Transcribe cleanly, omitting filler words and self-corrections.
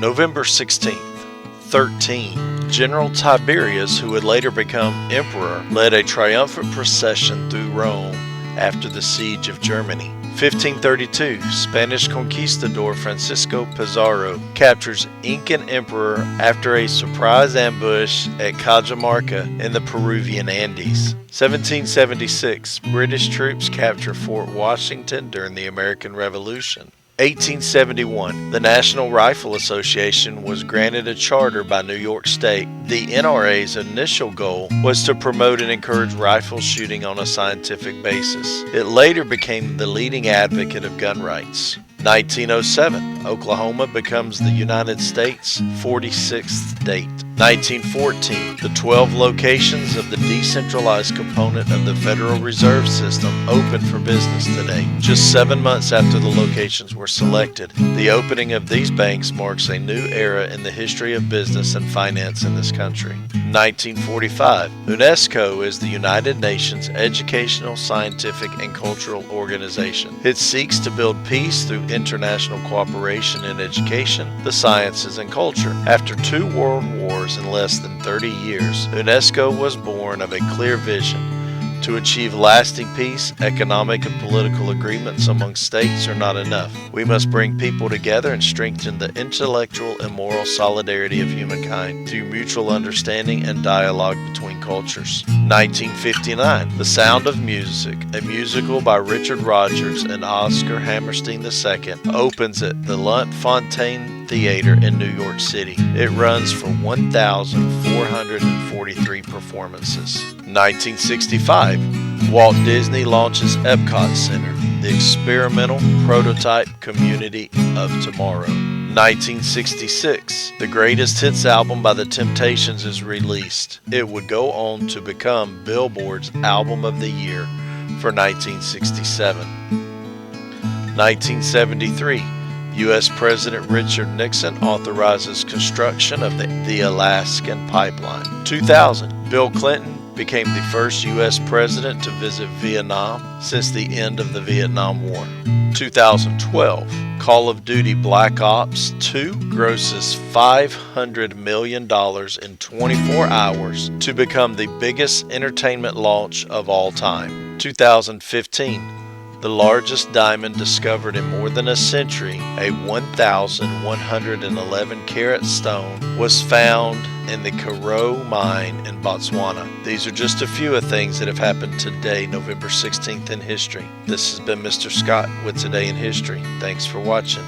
November 16th, 13. General Tiberius, who would later become emperor, led a triumphant procession through Rome after the siege of Germany. 1532, Spanish conquistador Francisco Pizarro captures Incan emperor after a surprise ambush at Cajamarca in the Peruvian Andes. 1776, British troops capture Fort Washington during the American Revolution. 1871, the National Rifle Association was granted a charter by New York State. The NRA's initial goal was to promote and encourage rifle shooting on a scientific basis. It later became the leading advocate of gun rights. 1907, Oklahoma becomes the United States' 46th state. 1914, the 12 locations of the decentralized component of the Federal Reserve System open for business today. Just 7 months after the locations were selected, the opening of these banks marks a new era in the history of business and finance in this country. 1945, UNESCO is the United Nations educational, scientific, and cultural organization. It seeks to build peace through international cooperation in education, the sciences, and culture. After 2 world wars in less than 30 years, UNESCO was born of a clear vision. To achieve lasting peace, economic and political agreements among states are not enough. We must bring people together and strengthen the intellectual and moral solidarity of humankind through mutual understanding and dialogue between cultures. 1959, The Sound of Music, a musical by Richard Rodgers and Oscar Hammerstein II, opens at the Lunt-Fontanne Theater in New York City. It runs for 1,443 performances. 1965, Walt Disney launches Epcot Center, the experimental prototype community of tomorrow. 1966, the greatest hits album by The Temptations is released. It would go on to become Billboard's Album of the Year for 1967. 1973, U.S. President Richard Nixon authorizes construction of the Alaskan Pipeline. 2000, Bill Clinton became the first U.S. president to visit Vietnam since the end of the Vietnam War. 2012, Call of Duty Black Ops 2 grosses $500 million in 24 hours to become the biggest entertainment launch of all time. 2015, the largest diamond discovered in more than a century, a 1,111 carat stone, was found in the Karo mine in Botswana. These are just a few of things that have happened today, November 16th in history. This has been Mr. Scott with Today in History. Thanks for watching.